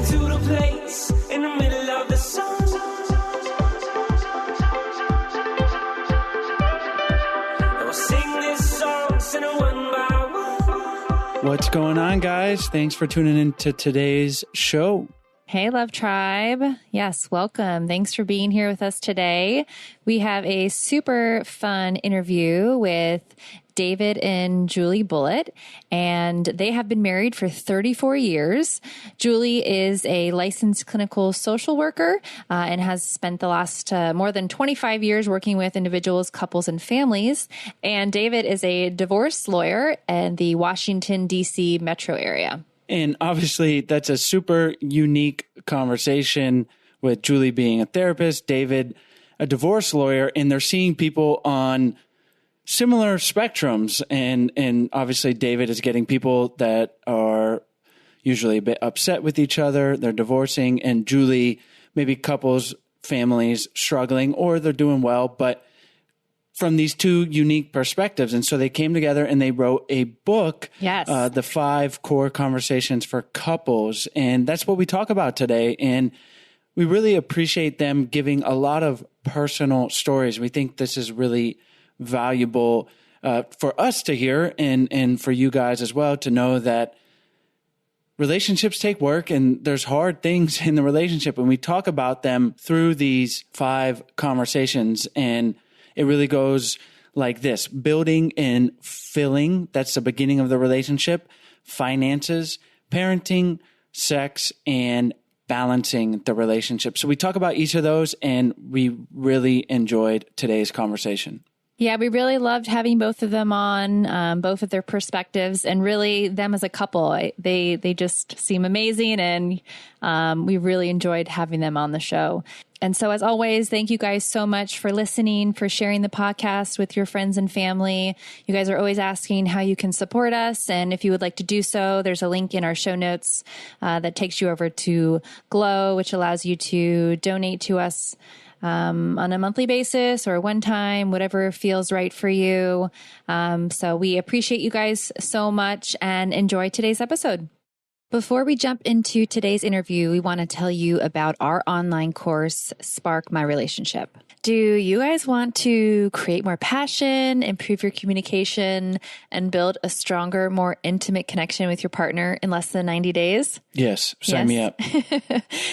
to the place in the middle of the sun. And we'll sing this song, sing it one by one. What's going on, guys? Thanks for tuning in to today's show. Hey, Love Tribe. Yes, welcome. Thanks for being here with us today. We have a super fun interview with David and Julie Bulitt, and they have been married for 34 years. Julie is a licensed clinical social worker and has spent the last more than 25 years working with individuals, couples, and families. And David is a divorce lawyer in the Washington, D.C. metro area. And obviously, that's a super unique conversation with Julie being a therapist, David, a divorce lawyer, and they're seeing people on similar spectrums. And obviously, David is getting people that are usually a bit upset with each other. They're divorcing, and Julie, maybe couples, families struggling, or they're doing well, but from these two unique perspectives. And so they came together and they wrote a book, Yes. The 5 Core Conversations for Couples. And that's what we talk about today. And we really appreciate them giving a lot of personal stories. We think this is really valuable for us to hear and for you guys as well to know that relationships take work and there's hard things in the relationship. And we talk about them through these 5 conversations. And it really goes like this: building and filling, that's the beginning of the relationship; finances, parenting, sex, and balancing the relationship. So we talk about each of those, and we really enjoyed today's conversation. Yeah, we really loved having both of them on, both of their perspectives, and really them as a couple. They just seem amazing, and we really enjoyed having them on the show. And so, as always, thank you guys so much for listening, for sharing the podcast with your friends and family. You guys are always asking how you can support us. And if you would like to do so, there's a link in our show notes that takes you over to Glow, which allows you to donate to us on a monthly basis or one time, whatever feels right for you. So we appreciate you guys so much and enjoy today's episode. Before we jump into today's interview, we want to tell you about our online course, Spark My Relationship. Do you guys want to create more passion, improve your communication, and build a stronger, more intimate connection with your partner in less than 90 days? Yes, sign me up.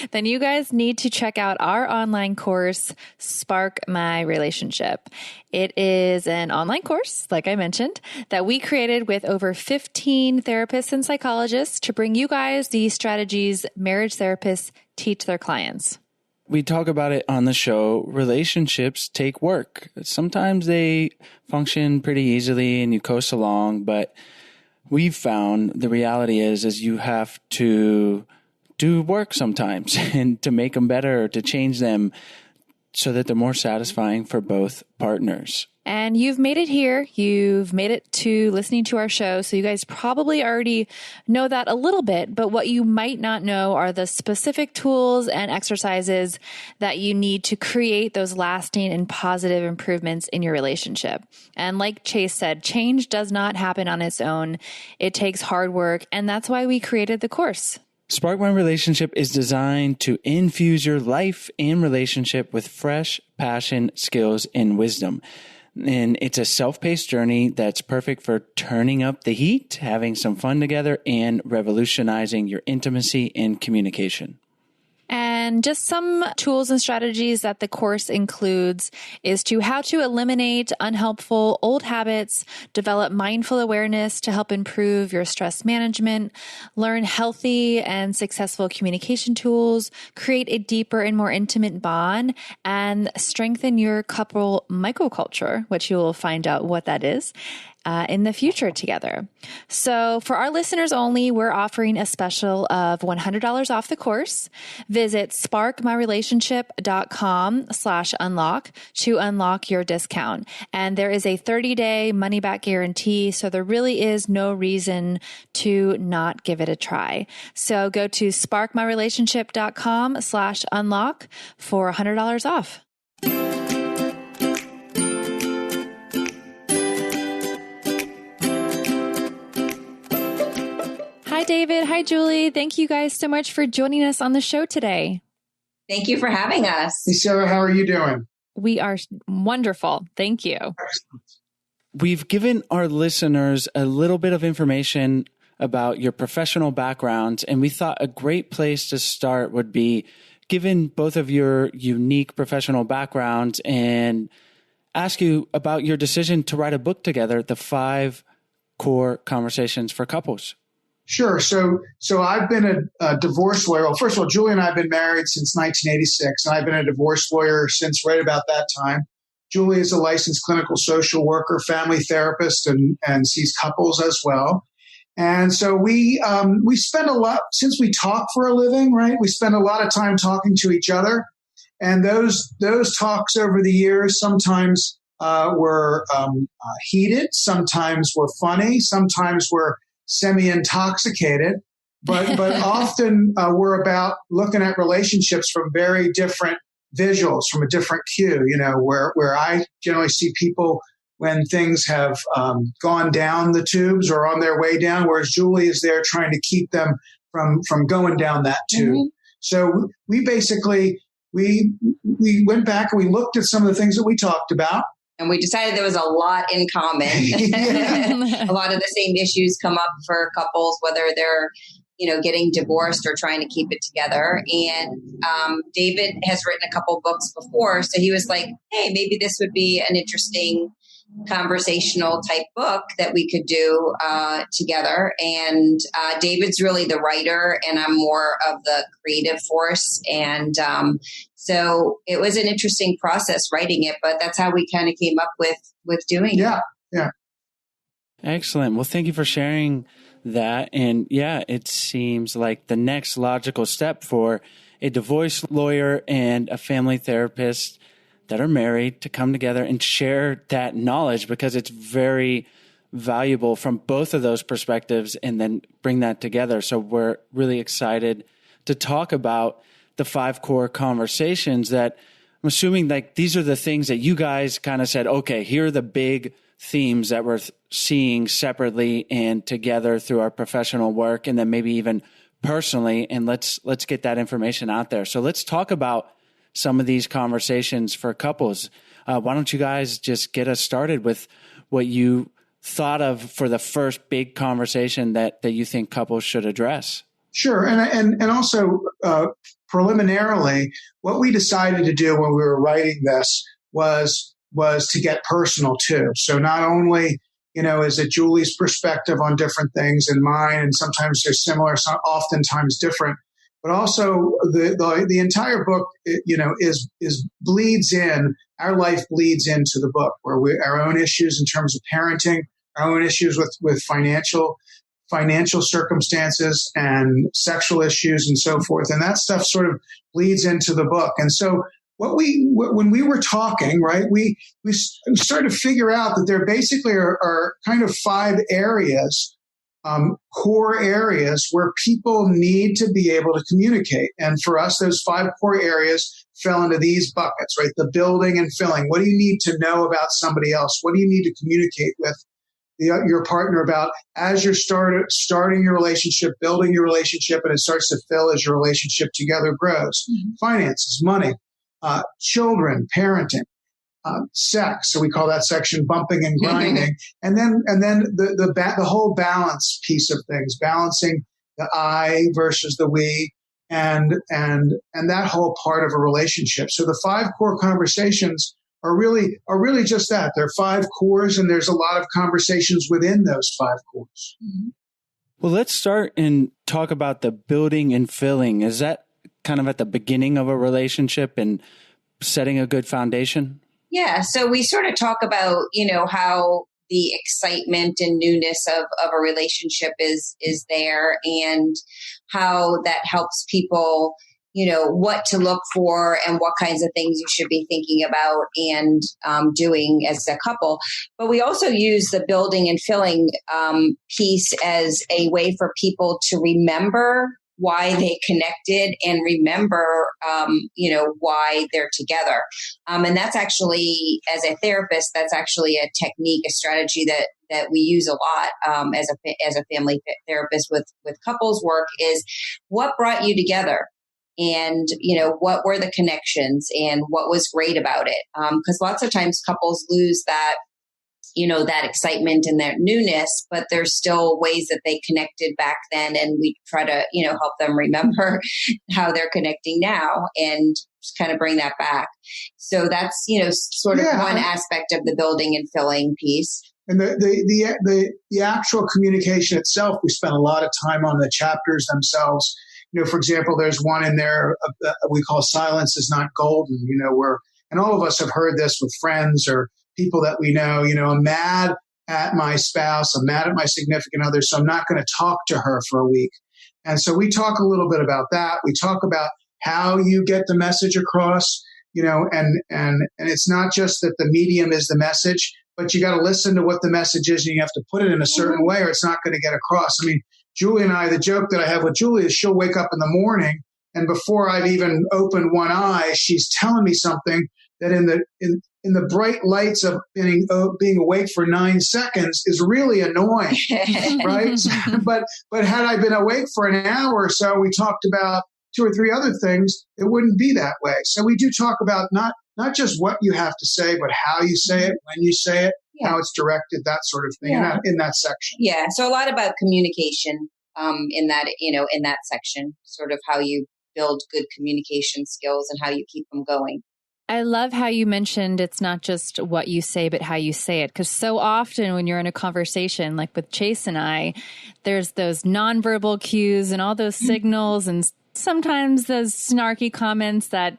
Then you guys need to check out our online course, Spark My Relationship. It is an online course, like I mentioned, that we created with over 15 therapists and psychologists to bring you guys the strategies marriage therapists teach their clients. We talk about it on the show. Relationships take work. Sometimes they function pretty easily and you coast along, but we've found the reality is you have to do work sometimes and to make them better, to change them so that they're more satisfying for both partners. And you've made it here. You've made it to listening to our show. So you guys probably already know that a little bit, but what you might not know are the specific tools and exercises that you need to create those lasting and positive improvements in your relationship. And like Chase said, change does not happen on its own. It takes hard work. And that's why we created the course. Spark My Relationship is designed to infuse your life and relationship with fresh passion, skills, and wisdom. And it's a self-paced journey that's perfect for turning up the heat, having some fun together, and revolutionizing your intimacy and communication. And just some tools and strategies that the course includes is how to eliminate unhelpful old habits, develop mindful awareness to help improve your stress management, learn healthy and successful communication tools, create a deeper and more intimate bond, and strengthen your couple microculture, which you will find out what that is, in the future together. So for our listeners only, we're offering a special of $100 off the course. Visit sparkmyrelationship.com/unlock to unlock your discount. And there is a 30-day money-back guarantee, so there really is no reason to not give it a try. So go to sparkmyrelationship.com/unlock for $100 off. Hi, Hi, David. Hi, Julie. Thank you guys so much for joining us on the show today. Thank you for having us. Hey, Sarah, how are you doing? We are wonderful. Thank you. Excellent. We've given our listeners a little bit of information about your professional backgrounds, and we thought a great place to start would be given both of your unique professional backgrounds and ask you about your decision to write a book together, The 5 Core Conversations for Couples. Sure. So I've been a divorce lawyer. Well, first of all, Julie and I have been married since 1986, and I've been a divorce lawyer since right about that time. Julie is a licensed clinical social worker, family therapist, and sees couples as well. And so we spend a lot, since we talk for a living, right? We spend a lot of time talking to each other. And those talks over the years sometimes were heated, sometimes were funny, sometimes were semi-intoxicated, but often we're about looking at relationships from very different visuals, from a different cue, where I generally see people when things have gone down the tubes or on their way down, whereas Julie is there trying to keep them from going down that tube. Mm-hmm. So we basically, we went back and we looked at some of the things that we talked about. And we decided there was a lot in common. A lot of the same issues come up for couples, whether they're, getting divorced or trying to keep it together. And David has written a couple books before. So he was like, hey, maybe this would be an interesting conversational type book that we could do together. And David's really the writer and I'm more of the creative force. And so it was an interesting process writing it, but that's how we kind of came up with doing it. Yeah. Excellent. Well, thank you for sharing that. And yeah, it seems like the next logical step for a divorce lawyer and a family therapist that are married to come together and share that knowledge, because it's very valuable from both of those perspectives, and then bring that together. So we're really excited to talk about the 5 core conversations that I'm assuming like these are the things that you guys kind of said, okay, here are the big themes that we're seeing separately and together through our professional work, and then maybe even personally, and let's get that information out there. So let's talk about some of these conversations for couples. Why don't you guys just get us started with what you thought of for the first big conversation that you think couples should address? Sure. And also preliminarily, what we decided to do when we were writing this was to get personal too. So not only, is it Julie's perspective on different things and mine, and sometimes they're similar, oftentimes different, but also the entire book, is bleeds in. Our life bleeds into the book, where our own issues in terms of parenting, our own issues with financial circumstances and sexual issues and so forth, and that stuff sort of bleeds into the book. And so when we were talking, right, we started to figure out that there basically are kind of 5 areas. Core areas where people need to be able to communicate. And for us, those 5 core areas fell into these buckets, right? The building and filling. What do you need to know about somebody else? What do you need to communicate with your partner about as you're starting your relationship, building your relationship, and it starts to fill as your relationship together grows? Mm-hmm. Finances, money, children, parenting. Sex, so we call that section bumping and grinding, and then the whole balance piece of things, balancing the I versus the we, and that whole part of a relationship. So the 5 core conversations are really just that. There are 5 cores, and there's a lot of conversations within those 5 cores. Mm-hmm. Well, let's start and talk about the building and filling. Is that kind of at the beginning of a relationship and setting a good foundation? Yeah. So we sort of talk about, how the excitement and newness of a relationship is there, and how that helps people, what to look for and what kinds of things you should be thinking about and doing as a couple. But we also use the building and filling piece as a way for people to remember why they connected and remember, why they're together. And that's actually, as a therapist, that's actually a technique, a strategy that that we use a lot as a family therapist with couples work is what brought you together. And, what were the connections and what was great about it? Because lots of times couples lose that, that excitement and that newness, but there's still ways that they connected back then. And we try to, help them remember how they're connecting now and just kind of bring that back. So that's, sort of one aspect of the building and filling piece. And the actual communication itself, we spent a lot of time on the chapters themselves. For example, there's one in there we call "Silence is Not Golden." And all of us have heard this with friends or people that we know. I'm mad at my spouse, I'm mad at my significant other, so I'm not going to talk to her for a week. And so we talk a little bit about that. We talk about how you get the message across. And it's not just that the medium is the message, but you got to listen to what the message is, and you have to put it in a certain way, or it's not going to get across. I mean, Julie and I, the joke that I have with Julie is she'll wake up in the morning, and before I've even opened one eye, she's telling me something that in the bright lights of being awake for 9 seconds is really annoying, right? But had I been awake for an hour or so, we talked about 2 or 3 other things, it wouldn't be that way. So we do talk about not just what you have to say, but how you say it, when you say it, how it's directed, that sort of thing in that section. Yeah. So a lot about communication in that section, sort of how you build good communication skills and how you keep them going. I love how you mentioned it's not just what you say, but how you say it. Because so often when you're in a conversation, like with Chase and I, there's those nonverbal cues and all those signals and sometimes those snarky comments that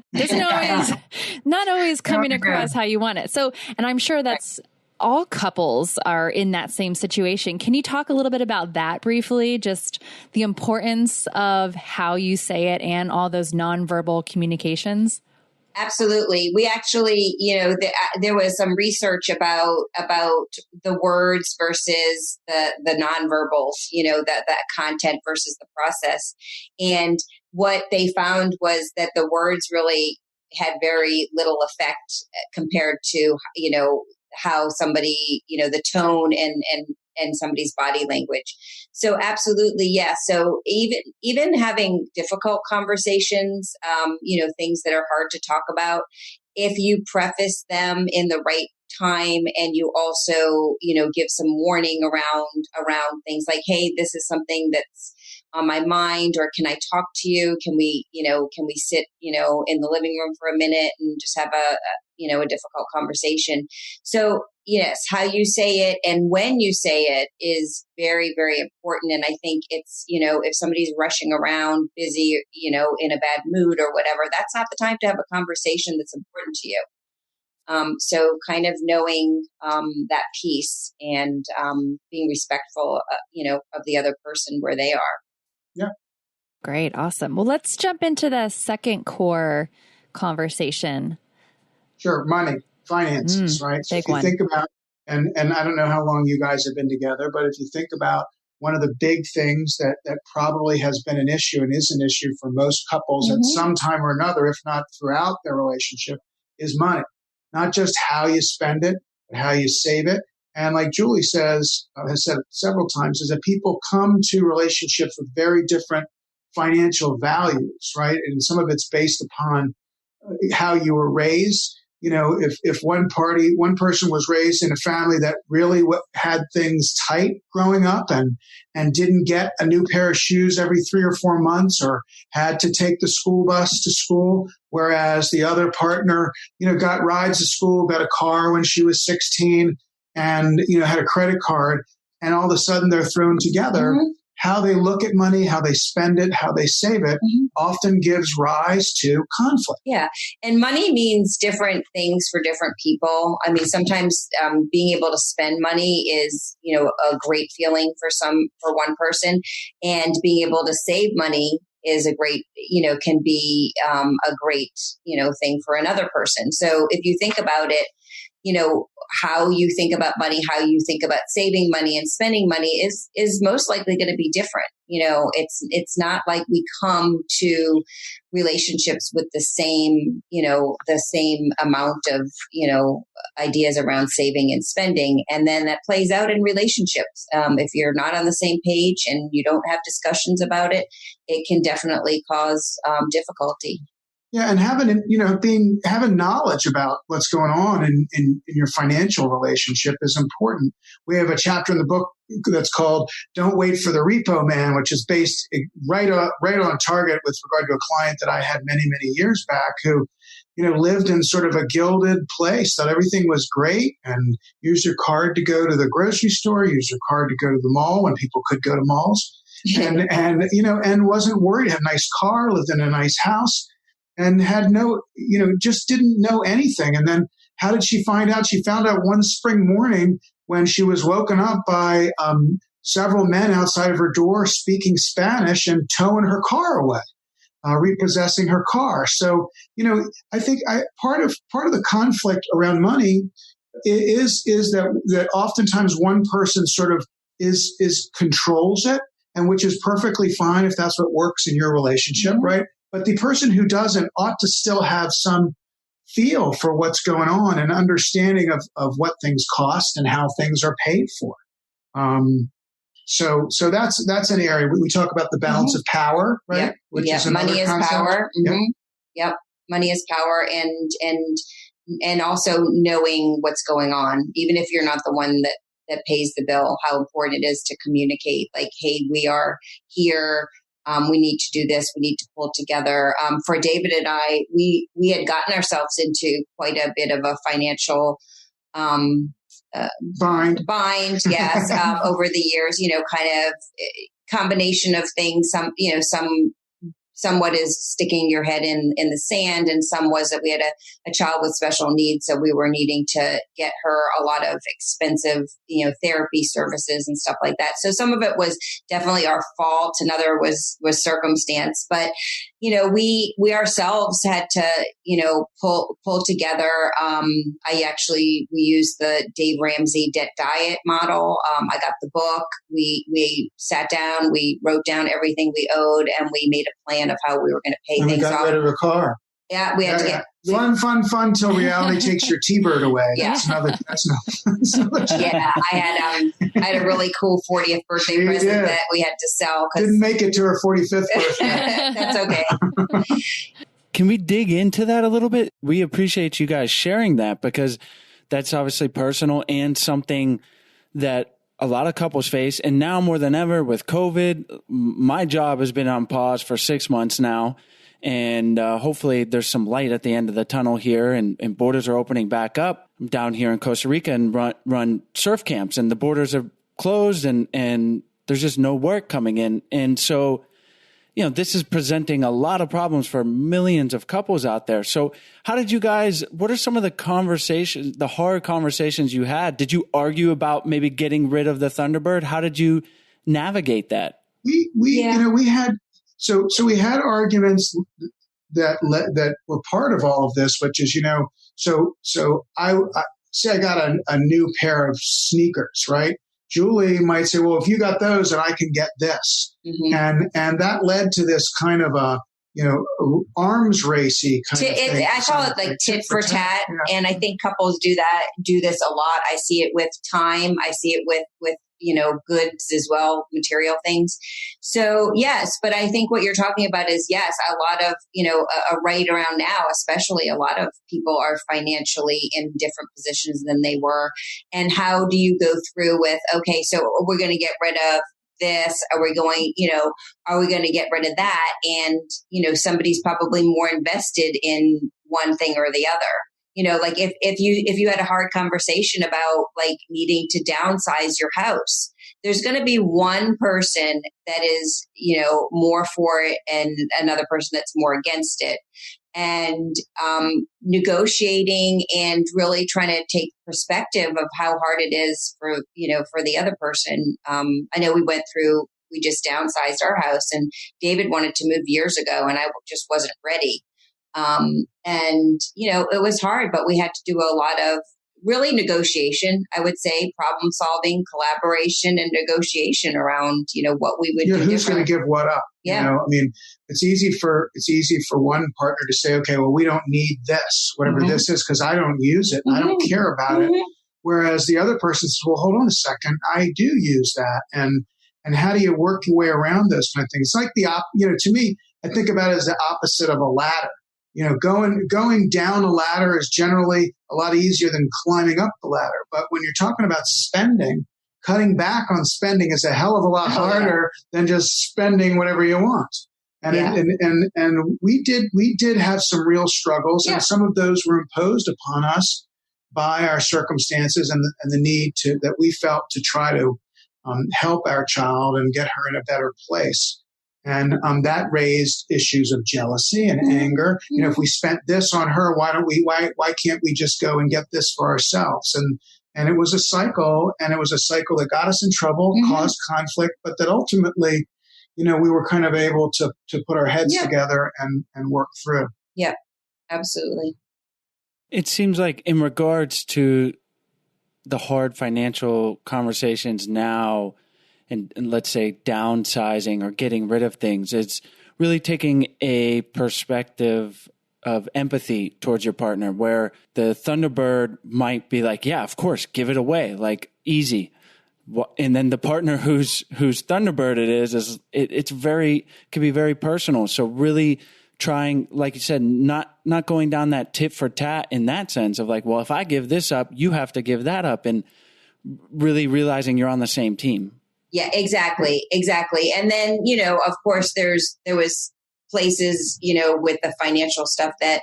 not always coming across how you want it. So, and I'm sure that's all couples are in that same situation. Can you talk a little bit about that briefly? Just the importance of how you say it and all those nonverbal communications? Absolutely. We actually, there was some research about the words versus the nonverbals, that content versus the process. And what they found was that the words really had very little effect compared to, how somebody, the tone and somebody's body language. So absolutely, yes. So even having difficult conversations, things that are hard to talk about, if you preface them in the right time and you also, give some warning around things like, hey, this is something that's on my mind, or can I talk to you? Can we sit, in the living room for a minute and just have a difficult conversation. So yes, how you say it and when you say it is very, very important. And I think it's, if somebody's rushing around busy, in a bad mood or whatever, that's not the time to have a conversation that's important to you. So kind of knowing that piece and being respectful, of the other person where they are. Yeah. Great. Awesome. Well, let's jump into the second core conversation. Sure. Money, finances, right? So if you think about, and I don't know how long you guys have been together, but if you think about one of the big things that probably has been an issue and is an issue for most couples at some time or another, if not throughout their relationship, is money. Not just how you spend it, but how you save it. And like Julie has said several times, is that people come to relationships with very different financial values, right? And some of it's based upon how you were raised. If one person was raised in a family that really had things tight growing up and didn't get a new pair of shoes every 3 or 4 months, or had to take the school bus to school, whereas the other partner, got rides to school, got a car when she was 16 and, had a credit card, and all of a sudden they're thrown together. How they look at money, how they spend it, how they save it often gives rise to conflict. Yeah. And money means different things for different people. I mean, sometimes being able to spend money is, a great feeling for one person, and being able to save money is a great, can be a great, thing for another person. So if you think about it, how you think about money, how you think about saving money and spending money is most likely going to be different. It's not like we come to relationships with the same amount of, ideas around saving and spending. And then that plays out in relationships. If you're not on the same page and you don't have discussions about it, it can definitely cause difficulty. Yeah, and having knowledge about what's going on in your financial relationship is important. We have a chapter in the book that's called "Don't Wait for the Repo Man," which is based right on target with regard to a client that I had many years back who, lived in sort of a gilded place, thought everything was great, and used her card to go to the grocery store, used her card to go to the mall when people could go to malls, and wasn't worried. Had a nice car, lived in a nice house. And had just didn't know anything. And then how did she find out? She found out one spring morning when she was woken up by several men outside of her door speaking Spanish and towing her car away, repossessing her car. So, I think part of the conflict around money is that oftentimes one person sort of is controls it, and which is perfectly fine if that's what works in your relationship, right? But the person who doesn't ought to still have some feel for what's going on and understanding of what things cost and how things are paid for. So that's an area we talk about the balance of power, right? Yep. Which is money is concept. power. Mm-hmm. Yep. Money is power, and also knowing what's going on, even if you're not the one that pays the bill, how important it is to communicate. Like, hey, we are here. We need to do this. We need to pull together. For David and I, we had gotten ourselves into quite a bit of a financial bind. Yes, over the years. Kind of combination of things. Somewhat is sticking your head in the sand, and some was that we had a child with special needs, so we were needing to get her a lot of expensive, therapy services and stuff like that. So some of it was definitely our fault, another was circumstance. But we ourselves had to pull together. We used the Dave Ramsey debt diet model. I got the book. We sat down. We wrote down everything we owed, and we made a plan of how we were going to pay and things we got off. rid of a car. Yeah, we had to get fun till reality takes your T-bird away. Yeah. That's another yeah, I had a really cool 40th birthday present that we had to sell. Didn't make it to her 45th birthday. That's okay. Can we dig into that a little bit? We appreciate you guys sharing that, because that's obviously personal and something that a lot of couples face. And now more than ever with COVID, my job has been on pause for 6 months now. And hopefully there's some light at the end of the tunnel here, and borders are opening back up. I'm down here in Costa Rica and run surf camps, and the borders are closed, and there's just no work coming in. And so, this is presenting a lot of problems for millions of couples out there. So how did you guys, what are some of the hard conversations you had? Did you argue about maybe getting rid of the Thunderbird? How did you navigate that? We had arguments that were part of all of this, which is, I say I got a new pair of sneakers, right? Julie might say, well, if you got those, then I can get this. Mm-hmm. And that led to this kind of a, arms racy kind of thing. I call it like tit for tat. Yeah. And I think couples do this a lot. I see it with time. I see it with goods as well, material things. So yes, but I think what you're talking about is, yes, a lot of, right around now, especially a lot of people are financially in different positions than they were. And how do you go through with, okay, so we're going to get rid of this, are we going to get rid of that? And, somebody's probably more invested in one thing or the other. Like if you had a hard conversation about like needing to downsize your house, there's going to be one person that is, more for it and another person that's more against it. And negotiating and really trying to take perspective of how hard it is for the other person. I know we just downsized our house, and David wanted to move years ago, and I just wasn't ready. And it was hard, but we had to do a lot of really negotiation, I would say, problem solving, collaboration, and negotiation around, what we would do. Who's going to give what up? Yeah. I mean, it's easy for one partner to say, okay, well, we don't need this, whatever this is, because I don't use it. I don't care about it. Whereas the other person says, well, hold on a second, I do use that. And how do you work your way around those kind of things? It's like to me, I think about it as the opposite of a ladder. Going down a ladder is generally a lot easier than climbing up the ladder. But when you're talking about spending, cutting back on spending is a hell of a lot harder than just spending whatever you want. And we did have some real struggles, and some of those were imposed upon us by our circumstances and the need that we felt to try to help our child and get her in a better place. And that raised issues of jealousy and anger. If we spent this on her, why can't we just go and get this for ourselves? And it was a cycle, that got us in trouble, caused conflict, but that ultimately, we were kind of able to put our heads together and work through. Yeah, absolutely. It seems like in regards to the hard financial conversations now, and let's say downsizing or getting rid of things, it's really taking a perspective of empathy towards your partner, where the Thunderbird might be like, yeah, of course, give it away, like easy. And then the partner whose Thunderbird it is can be very personal. So really trying, like you said, not going down that tit for tat in that sense of like, well, if I give this up, you have to give that up, and really realizing you're on the same team. Yeah, exactly. And then, of course, there was places, with the financial stuff that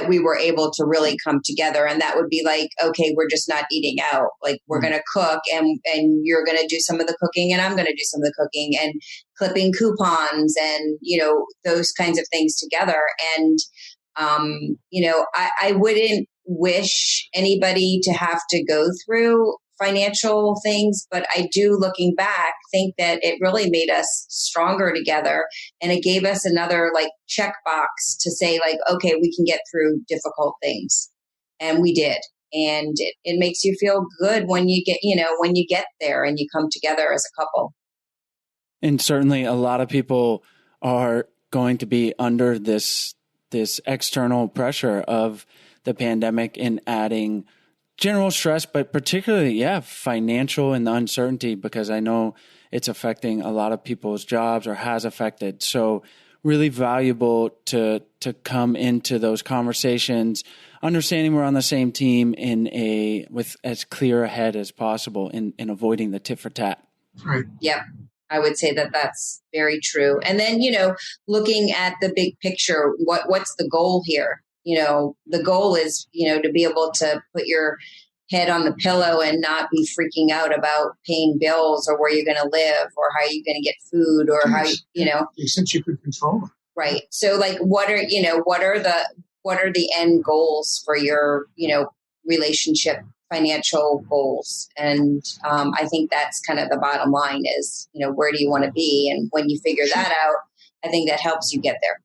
we were able to really come together. And that would be like, okay, we're just not eating out. Like, we're going to cook, and you're going to do some of the cooking, and I'm going to do some of the cooking, and clipping coupons and, those kinds of things together. And, I wouldn't wish anybody to have to go through financial things, but I do, looking back, think that it really made us stronger together, and it gave us another checkbox to say okay, we can get through difficult things, and we did. And it makes you feel good when you get there and you come together as a couple. And certainly a lot of people are going to be under this external pressure of the pandemic and adding general stress, but particularly, financial and the uncertainty, because I know it's affecting a lot of people's jobs or has affected. So really valuable to come into those conversations, understanding we're on the same team with as clear a head as possible in avoiding the tit for tat. Right. Yep. I would say that that's very true. And then, looking at the big picture, what's the goal here? The goal is, to be able to put your head on the pillow and not be freaking out about paying bills or where you're going to live or how you're going to get food or how, Since you could control it. Right. So what are the end goals for your, relationship, financial goals? And I think that's kind of the bottom line is, where do you want to be? And when you figure that out, I think that helps you get there.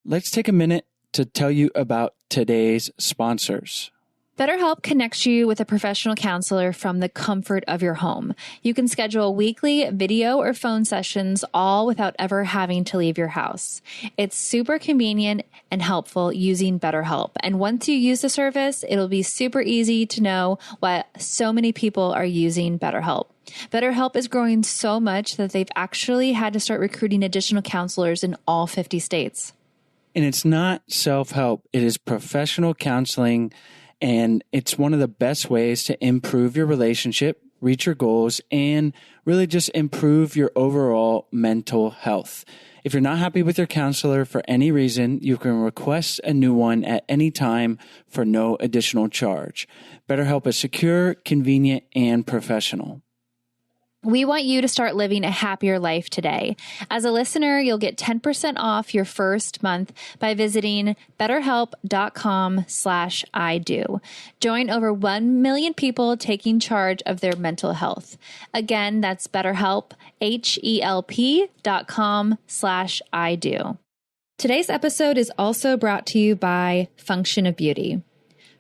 Let's take a minute to tell you about today's sponsors. BetterHelp connects you with a professional counselor from the comfort of your home. You can schedule weekly video or phone sessions, all without ever having to leave your house. It's super convenient and helpful using BetterHelp. And once you use the service, it'll be super easy to know why so many people are using BetterHelp. BetterHelp is growing so much that they've actually had to start recruiting additional counselors in all 50 states. And it's not self-help. It is professional counseling, and it's one of the best ways to improve your relationship, reach your goals, and really just improve your overall mental health. If you're not happy with your counselor for any reason, you can request a new one at any time for no additional charge. BetterHelp is secure, convenient, and professional. We want you to start living a happier life today. As a listener, you'll get 10% off your first month by visiting betterhelp.com/ido. Join over 1 million people taking charge of their mental health. Again, that's BetterHelp, HELP.com/ido. Today's episode is also brought to you by Function of Beauty.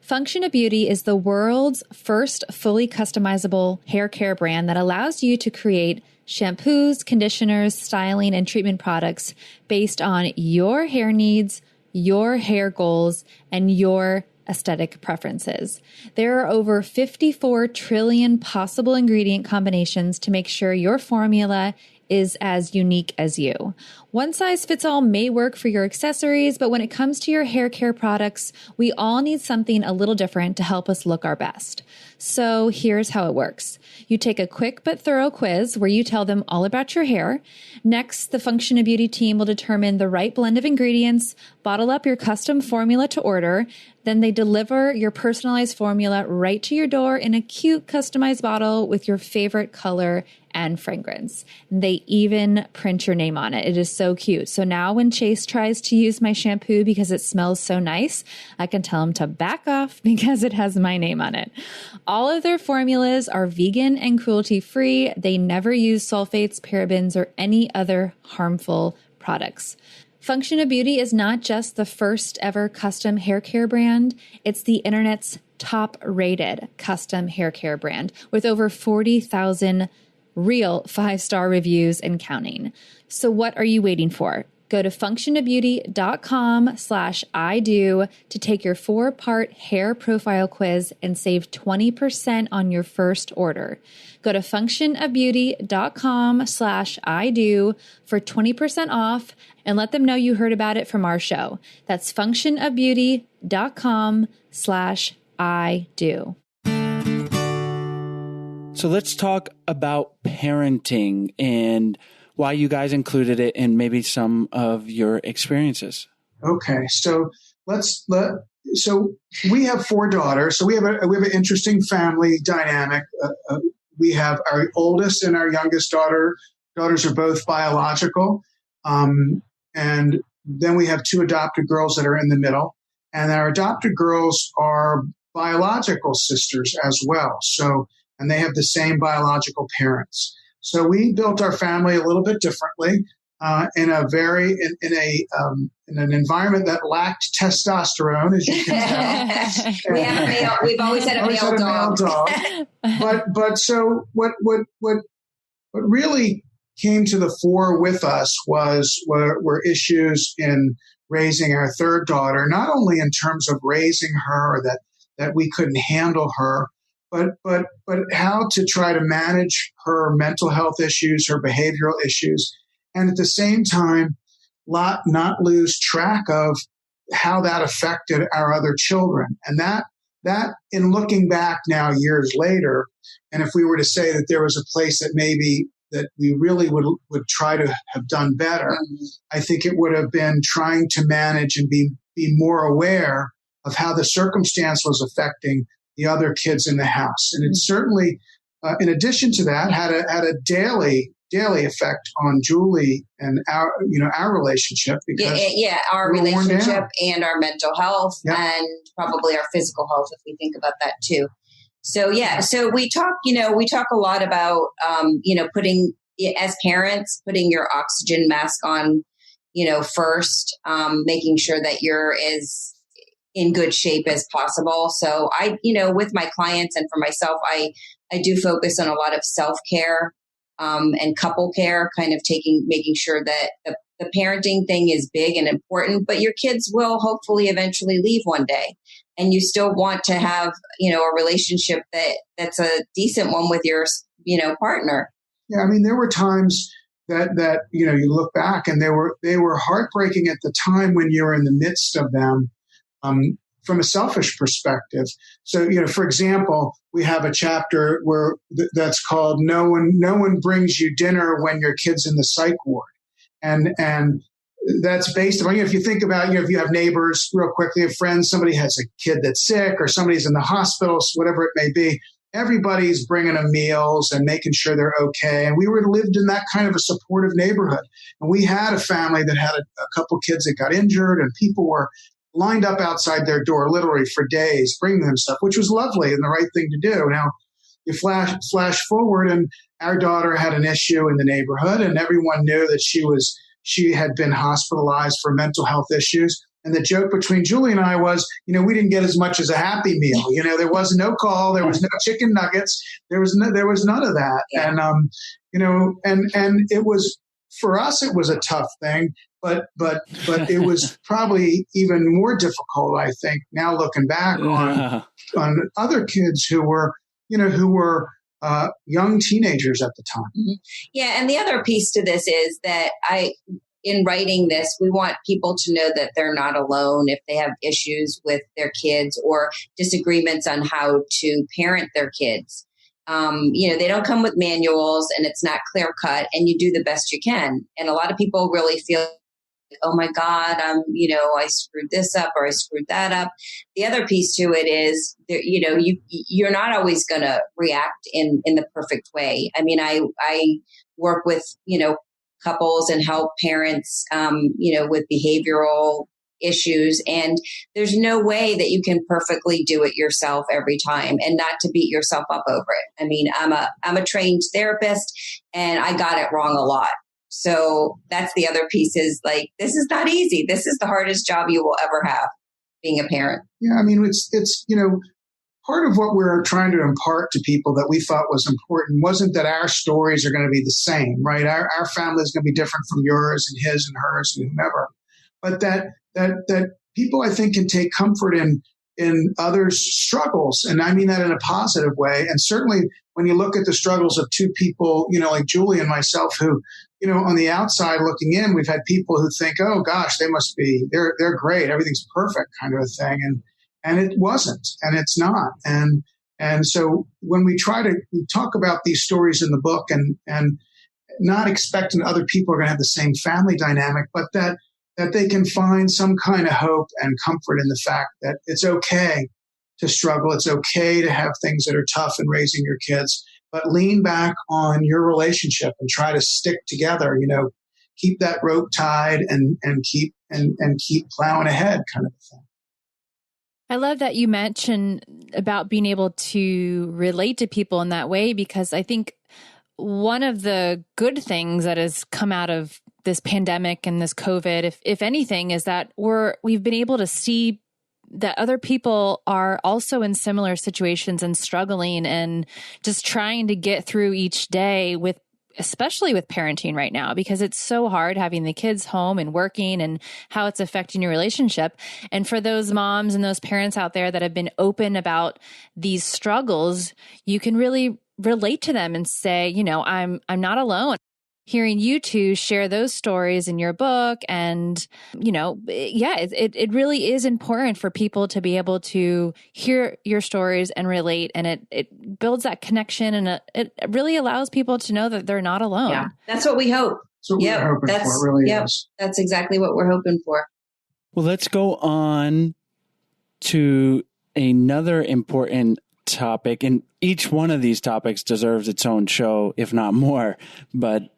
Function of Beauty is the world's first fully customizable hair care brand that allows you to create shampoos, conditioners, styling, and treatment products based on your hair needs, your hair goals, and your aesthetic preferences. There are over 54 trillion possible ingredient combinations to make sure your formula is as unique as you. One size fits all may work for your accessories, but when it comes to your hair care products, we all need something a little different to help us look our best. So here's how it works. You take a quick but thorough quiz where you tell them all about your hair. Next, the Function of Beauty team will determine the right blend of ingredients, bottle up your custom formula to order. Then they deliver your personalized formula right to your door in a cute customized bottle with your favorite color and fragrance. They even print your name on it. It is so cute. So now when Chase tries to use my shampoo because it smells so nice, I can tell him to back off because it has my name on it. All of their formulas are vegan and cruelty-free. They never use sulfates, parabens, or any other harmful products. Function of Beauty is not just the first ever custom hair care brand. It's the internet's top rated custom hair care brand with over 40,000 real 5-star reviews and counting. So what are you waiting for? Go to functionofbeauty.com/IDO to take your 4-part hair profile quiz and save 20% on your first order. Go to functionofbeauty.com/IDO for 20% off and let them know you heard about it from our show. That's functionofbeauty.com/IDO. So let's talk about parenting and why you guys included it and maybe some of your experiences. Okay, so so we have 4 daughters. So we have an interesting family dynamic. We have our oldest and our youngest daughters are both biological, and then we have 2 adopted girls that are in the middle, and our adopted girls are biological sisters as well. And they have the same biological parents. So we built our family a little bit differently in an environment that lacked testosterone, as you can tell. We've always had a male dog. But so what really came to the fore with us were issues in raising our 3rd daughter, not only in terms of raising her or that we couldn't handle her, but how to try to manage her mental health issues, her behavioral issues, and at the same time, not lose track of how that affected our other children. And that in looking back now years later, and if we were to say that there was a place that maybe that we really would try to have done better, I think it would have been trying to manage and be more aware of how the circumstance was affecting the other kids in the house. And it certainly, in addition to that, had a daily effect on Julie and our relationship. Because our relationship and our mental health and probably our physical health, if we think about that too. So we talk a lot about, putting, as parents, putting your oxygen mask on, first, making sure that you're as in good shape as possible. So with my clients and for myself, I do focus on a lot of self-care and couple care, kind of making sure that the parenting thing is big and important, but your kids will hopefully eventually leave one day. And you still want to have, a relationship that's a decent one with your, partner. Yeah. I mean, there were times that you look back and they were heartbreaking at the time when you were in the midst of them. From a selfish perspective. So, for example, we have a chapter that's called No One Brings You Dinner When Your Kid's in the Psych Ward. And that's based on, if you think about, if you have neighbors real quickly, a friend, somebody has a kid that's sick or somebody's in the hospital, whatever it may be, everybody's bringing them meals and making sure they're okay. And we lived in that kind of a supportive neighborhood. And we had a family that had a couple kids that got injured, and people were lined up outside their door literally for days, bringing them stuff, which was lovely and the right thing to do. Now, you flash forward, and our daughter had an issue in the neighborhood, and everyone knew that she had been hospitalized for mental health issues. And the joke between Julie and I was, we didn't get as much as a Happy Meal. There was no call, there was no chicken nuggets, there was none of that. Yeah. And it was, for us, it was a tough thing, but it was probably even more difficult, I think, now looking back on other kids who were young teenagers at the time. Mm-hmm. Yeah. And the other piece to this is that in writing this, we want people to know that they're not alone if they have issues with their kids or disagreements on how to parent their kids. They don't come with manuals and it's not clear cut, and you do the best you can. And a lot of people really feel, oh my God, I screwed this up or I screwed that up. The other piece to it is, you're not always going to react in the perfect way. I mean, I work with, couples and help parents, with behavioral issues. And there's no way that you can perfectly do it yourself every time, and not to beat yourself up over it. I mean, I'm a trained therapist and I got it wrong a lot. So that's the other piece is like, this is not easy. This is the hardest job you will ever have, being a parent. Yeah. I mean, it's part of what we're trying to impart to people that we thought was important wasn't that our stories are going to be the same, right? Our family is going to be different from yours and his and hers and whomever, but that people, I think, can take comfort in others' struggles. And I mean that in a positive way. And certainly when you look at the struggles of two people, like Julie and myself, who, on the outside looking in, we've had people who think, oh gosh, they're great. Everything's perfect kind of a thing. And it wasn't, and it's not. And so when we talk about these stories in the book and not expecting other people are going to have the same family dynamic, but that they can find some kind of hope and comfort in the fact that it's okay to struggle. It's okay to have things that are tough in raising your kids, but lean back on your relationship and try to stick together, keep that rope tied and keep plowing ahead kind of a thing. I love that you mentioned about being able to relate to people in that way, because I think one of the good things that has come out of this pandemic and this COVID, if anything, is that we've been able to see that other people are also in similar situations and struggling and just trying to get through each day especially with parenting right now, because it's so hard having the kids home and working and how it's affecting your relationship. And for those moms and those parents out there that have been open about these struggles, you can really relate to them and say, I'm not alone. Hearing you two share those stories in your book, and, it really is important for people to be able to hear your stories and relate, and it builds that connection, and it really allows people to know that they're not alone. Yeah, that's what we hope. That's what we're hoping for. It really is. That's exactly what we're hoping for. Well, let's go on to another important topic, and each one of these topics deserves its own show, if not more, but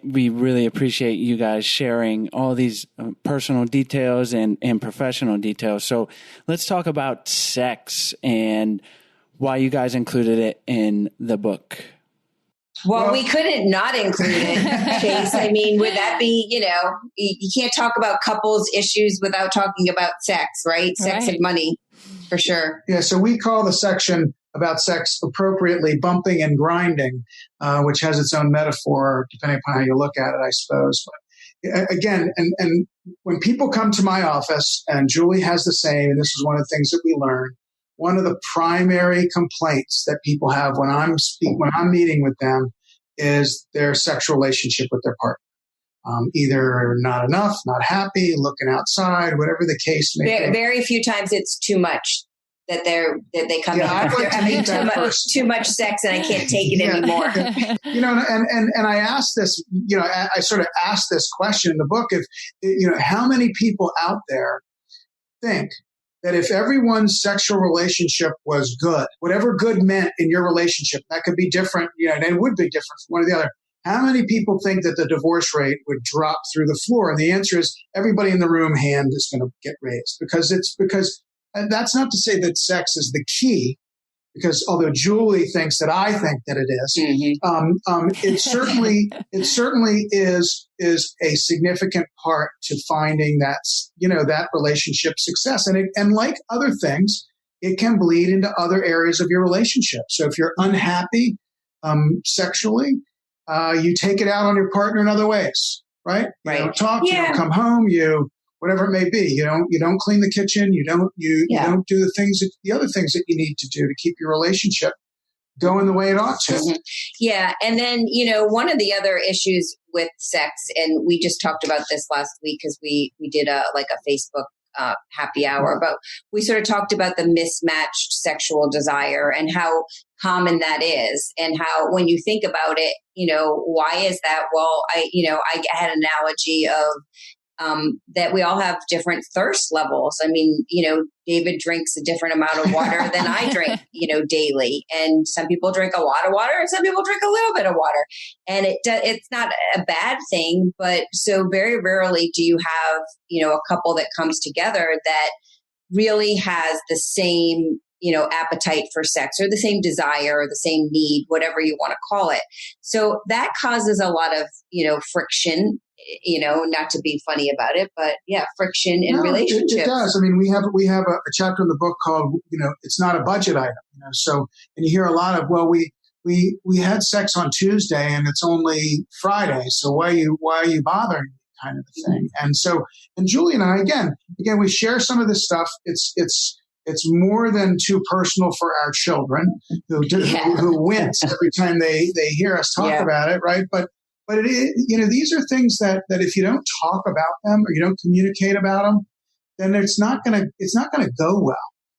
we really appreciate you guys sharing all these personal details and professional details. So let's talk about sex and why you guys included it in the book. Well, we couldn't not include it, Chase. I mean, would that be, you can't talk about couples issues without talking about sex, right? Sex and money, for sure. Yeah, so we call the section about sex appropriately bumping and grinding, which has its own metaphor depending upon how you look at it, I suppose. But again, and when people come to my office, and Julie has the same, and this is one of the things that we learned, one of the primary complaints that people have when I'm meeting with them is their sexual relationship with their partner. Either not enough, not happy, looking outside, whatever the case may be. Very few times it's too much. That they come out, they're having too much sex and I can't take it anymore. And I asked this, I sort of asked this question in the book: if how many people out there think that if everyone's sexual relationship was good, whatever good meant in your relationship, that could be different, and it would be different from one or the other. How many people think that the divorce rate would drop through the floor? And the answer is everybody in the room hand is going to get raised, because and that's not to say that sex is the key, because although Julie thinks that I think that it is, it certainly is a significant part to finding that relationship success. And like other things, it can bleed into other areas of your relationship. So if you're unhappy sexually, you take it out on your partner in other ways, right? You don't talk, you don't come home, whatever it may be. You don't clean the kitchen, you don't do the other things that you need to do to keep your relationship going the way it ought to. Mm-hmm. Yeah. And then, one of the other issues with sex, and we just talked about this last week because we did a Facebook happy hour, but we sort of talked about the mismatched sexual desire and how common that is, and how when you think about it, why is that? Well, I had an analogy of that we all have different thirst levels. I mean, David drinks a different amount of water than I drink, daily. And some people drink a lot of water and some people drink a little bit of water. And it's not a bad thing, but so very rarely do you have, a couple that comes together that really has the same, appetite for sex or the same desire or the same need, whatever you want to call it. So that causes a lot of, friction, not to be funny about it, but friction in relationships. It does. I mean, we have a chapter in the book called, it's not a budget item. So, and you hear a lot of, well, we had sex on Tuesday and it's only Friday. So why are you bothering me, kind of a thing. And Julie and I, again, we share some of this stuff. It's more than too personal for our children who wince every time they hear us talk about it. Right. But it is, these are things that if you don't talk about them or you don't communicate about them, then it's not going to go well.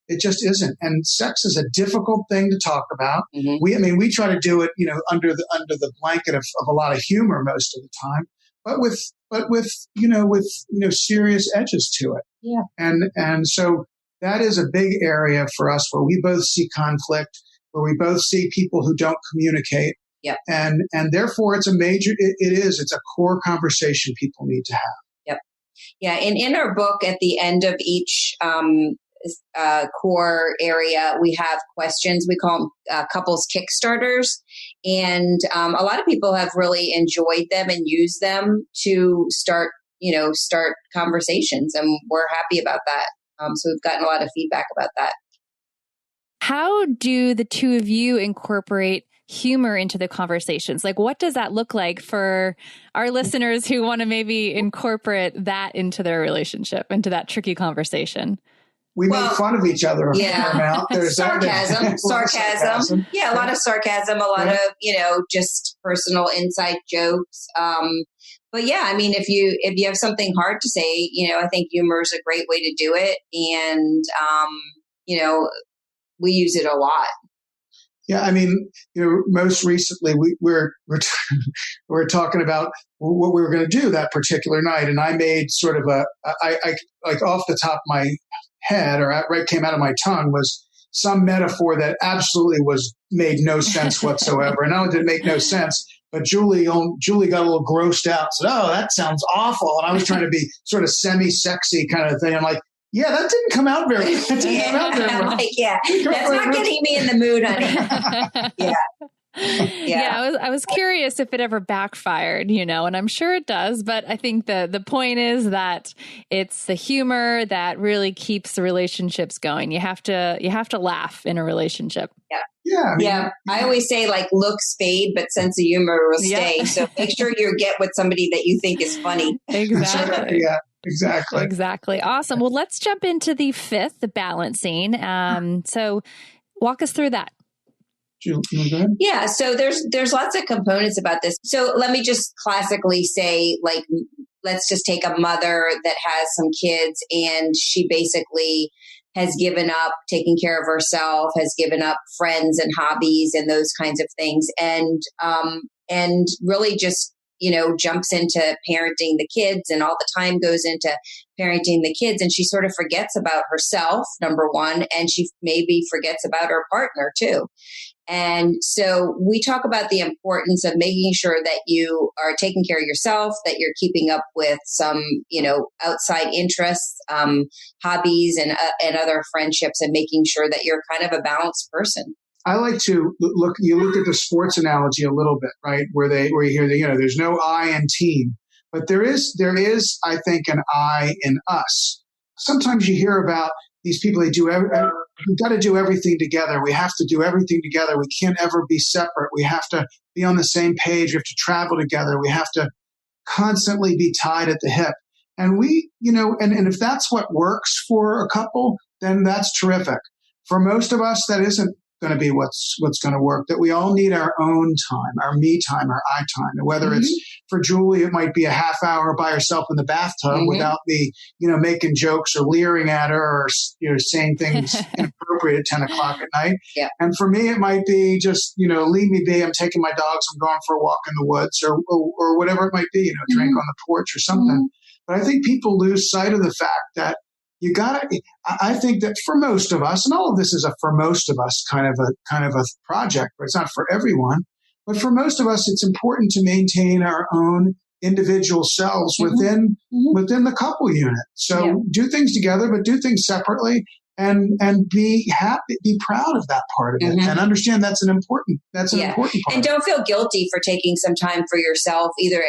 It just isn't. And sex is a difficult thing to talk about. Mm-hmm. We try to do it, under the blanket of a lot of humor most of the time, but with serious edges to it. Yeah. And so that is a big area for us where we both see conflict, where we both see people who don't communicate. Yep. And therefore it's it's a core conversation people need to have. Yep. Yeah. And in our book, at the end of each core area, we have questions. We call them couples Kickstarters. And a lot of people have really enjoyed them and used them to start conversations. And we're happy about that. So we've gotten a lot of feedback about that. How do the two of you incorporate humor into the conversations? Like, what does that look like for our listeners who want to maybe incorporate that into their relationship, into that tricky conversation? We make fun of each other a fair amount. There's sarcasm. Yeah, a lot of sarcasm, a lot of, just personal inside jokes. But if you have something hard to say, I think humor is a great way to do it. And, we use it a lot. Yeah, most recently we're talking about what we were going to do that particular night, and I made sort of I like off the top of my head, or right came out of my tongue, was some metaphor that absolutely made no sense whatsoever. And not only did it make no sense, but Julie got a little grossed out. Said, "Oh, that sounds awful." And I was trying to be sort of semi-sexy kind of thing. I'm like, yeah, that didn't come out very well. That's not getting me in the mood, honey. Yeah, I was curious if it ever backfired, and I'm sure it does. But I think the point is that it's the humor that really keeps the relationships going. You have to laugh in a relationship. Yeah. I always say, looks fade, but sense of humor will stay. So make sure you get with somebody that you think is funny. Exactly. Yeah. Exactly. Awesome. Well, let's jump into the fifth, the balancing. So walk us through that. Yeah. So there's lots of components about this. So let me just classically say, let's just take a mother that has some kids and she basically has given up taking care of herself, has given up friends and hobbies and those kinds of things. And really just, jumps into parenting the kids, and all the time goes into parenting the kids. And she sort of forgets about herself, number one, and she maybe forgets about her partner too. And so we talk about the importance of making sure that you are taking care of yourself, that you're keeping up with some, outside interests, hobbies and other friendships, and making sure that you're kind of a balanced person. I like to look at the sports analogy a little bit, right? Where you hear there's no I in team, but there is, I think, an I in us. Sometimes you hear about these people, we've got to do everything together. We have to do everything together. We can't ever be separate. We have to be on the same page. We have to travel together. We have to constantly be tied at the hip. And and if that's what works for a couple, then that's terrific. For most of us, that isn't going to be what's going to work. That we all need our own time, our me time, our I time. And whether it's for Julie, it might be a half hour by herself in the bathtub without me, making jokes or leering at her or saying things inappropriate at 10 o'clock at night. Yeah. And for me, it might be just leave me be. I'm taking my dogs. I'm going for a walk in the woods or whatever it might be. Drink on the porch or something. But I think people lose sight of the fact that I think that for most of us, and all of this is a for most of us kind of a project, but it's not for everyone. But for most of us, it's important to maintain our own individual selves within the couple unit. So do things together, but do things separately, and be happy, be proud of that part of it, and understand that's an important part. And don't feel guilty for taking some time for yourself, either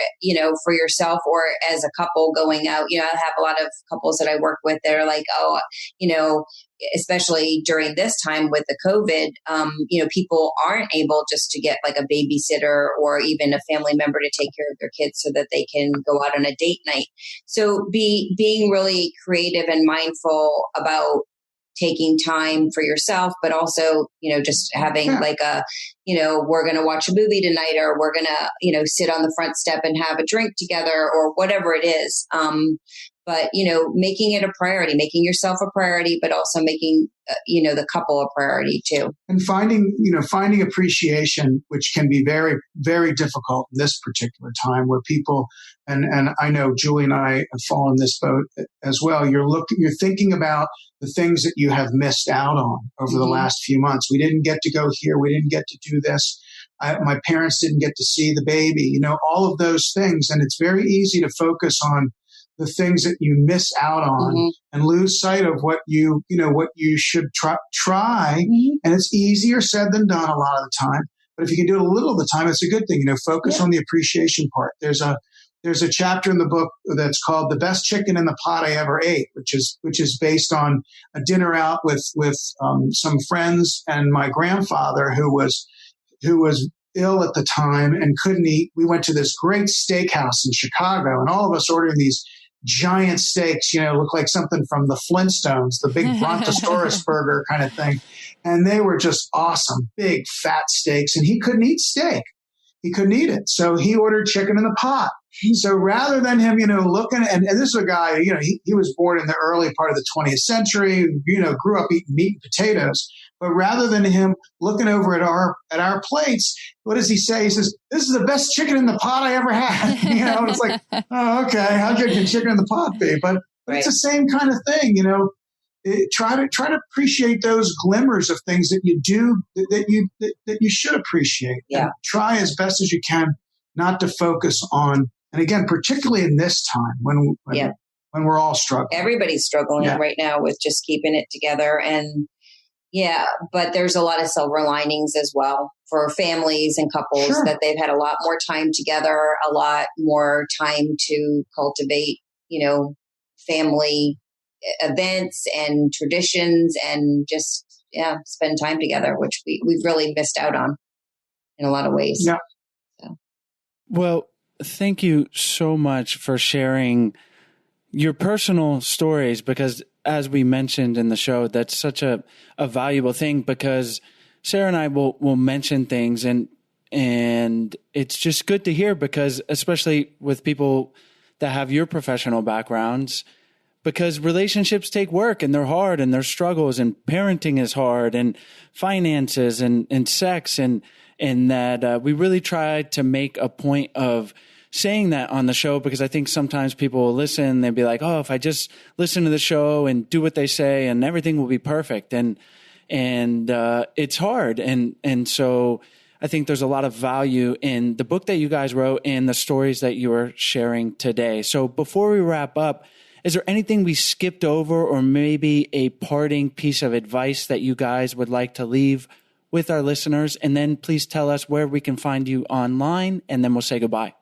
for yourself or as a couple going out. I have a lot of couples that I work with that are like, especially during this time with the COVID, people aren't able just to get like a babysitter or even a family member to take care of their kids so that they can go out on a date night. So being really creative and mindful about taking time for yourself, but also, just having like we're going to watch a movie tonight, or we're going to, sit on the front step and have a drink together, or whatever it is. But, making it a priority, making yourself a priority, but also making, the couple a priority too. And finding appreciation, which can be very, very difficult in this particular time where people, and I know Julie and I have fallen in this boat as well. You're thinking about the things that you have missed out on over the last few months. We didn't get to go here. We didn't get to do this. My parents didn't get to see the baby, all of those things. And it's very easy to focus on the things that you miss out on and lose sight of what you should try. And it's easier said than done a lot of the time. But if you can do it a little of the time, it's a good thing. Focus on the appreciation part. There's a chapter in the book that's called "The Best Chicken in the Pot I Ever Ate," which is based on a dinner out with some friends and my grandfather who was ill at the time and couldn't eat. We went to this great steakhouse in Chicago, and all of us ordering these giant steaks, look like something from the Flintstones, the big Brontosaurus burger kind of thing. And they were just awesome, big fat steaks. And he couldn't eat steak. He couldn't eat it. So he ordered chicken in the pot. So rather than him, looking, and this is a guy, he was born in the early part of the 20th century, grew up eating meat and potatoes. But rather than him looking over at our plates, what does he say? He says, "This is the best chicken in the pot I ever had." And it's like, oh, okay, how good can chicken in the pot be? But it's the same kind of thing, Try to appreciate those glimmers of things that you do that you should appreciate. Yeah. And try as best as you can not to focus on. And again, particularly in this time when we're all struggling. Everybody's struggling right now with just keeping it together. And but there's a lot of silver linings as well for families and couples that they've had a lot more time together, a lot more time to cultivate, family events and traditions and just, spend time together, which we've really missed out on in a lot of ways. Yeah. So. Well, thank you so much for sharing your personal stories, because as we mentioned in the show, that's such a valuable thing, because Sarah and I will mention things and it's just good to hear, because especially with people that have your professional backgrounds, because relationships take work and they're hard and there's struggles and parenting is hard and finances and sex and that we really try to make a point of saying that on the show, because I think sometimes people will listen, they'll be like, oh, if I just listen to the show and do what they say and everything will be perfect. And it's hard. And so I think there's a lot of value in the book that you guys wrote and the stories that you are sharing today. So before we wrap up, is there anything we skipped over or maybe a parting piece of advice that you guys would like to leave with our listeners, and then please tell us where we can find you online, and then we'll say goodbye.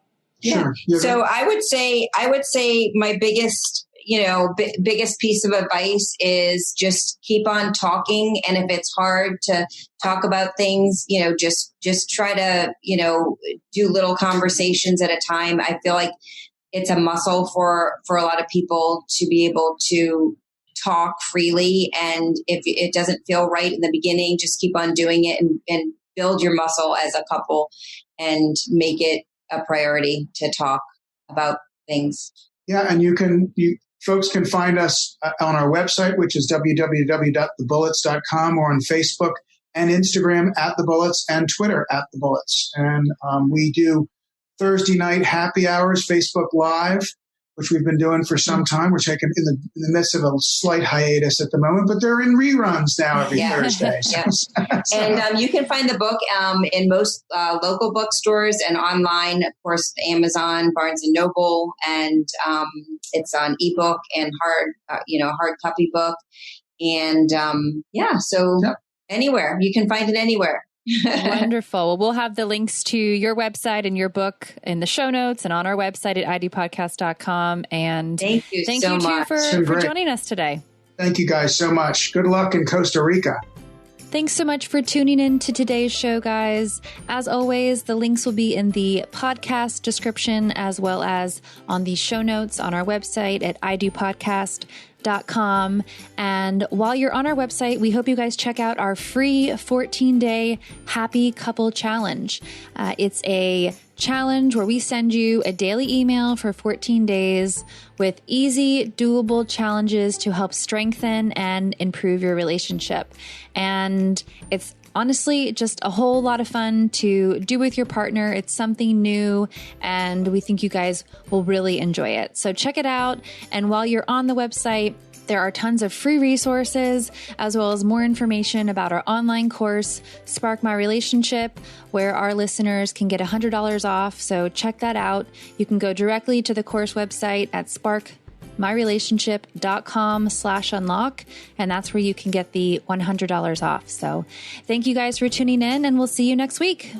Sure. So I would say my biggest, biggest piece of advice is just keep on talking. And if it's hard to talk about things, just try to, do little conversations at a time. I feel like it's a muscle for a lot of people to be able to talk freely. And if it doesn't feel right in the beginning, just keep on doing it and build your muscle as a couple and make it a priority to talk about things. Yeah. And you folks can find us on our website, which is www.thebullets.com, or on Facebook and Instagram @thebullets and Twitter @thebullets. And we do Thursday night happy hours, Facebook Live, which we've been doing for some time. We're taking in the midst of a slight hiatus at the moment, but they're in reruns now every Thursday. And you can find the book in most local bookstores and online, of course, Amazon, Barnes and Noble, and it's on ebook and hard copy book. And anywhere, you can find it anywhere. Wonderful. Well, we'll have the links to your website and your book in the show notes and on our website at idpodcast.com. And thank you so much for joining us today. Thank you guys so much. Good luck in Costa Rica. Thanks so much for tuning in to today's show, guys. As always, the links will be in the podcast description as well as on the show notes on our website at idopodcast.com. And while you're on our website, we hope you guys check out our free 14-day Happy Couple Challenge. It's a challenge where we send you a daily email for 14 days with easy, doable challenges to help strengthen and improve your relationship. And it's honestly just a whole lot of fun to do with your partner. It's something new, and we think you guys will really enjoy it. So check it out. And while you're on the website, there are tons of free resources as well as more information about our online course, Spark My Relationship, where our listeners can get $100 off. So check that out. You can go directly to the course website at sparkmyrelationship.com/unlock, and that's where you can get the $100 off. So thank you guys for tuning in, and we'll see you next week.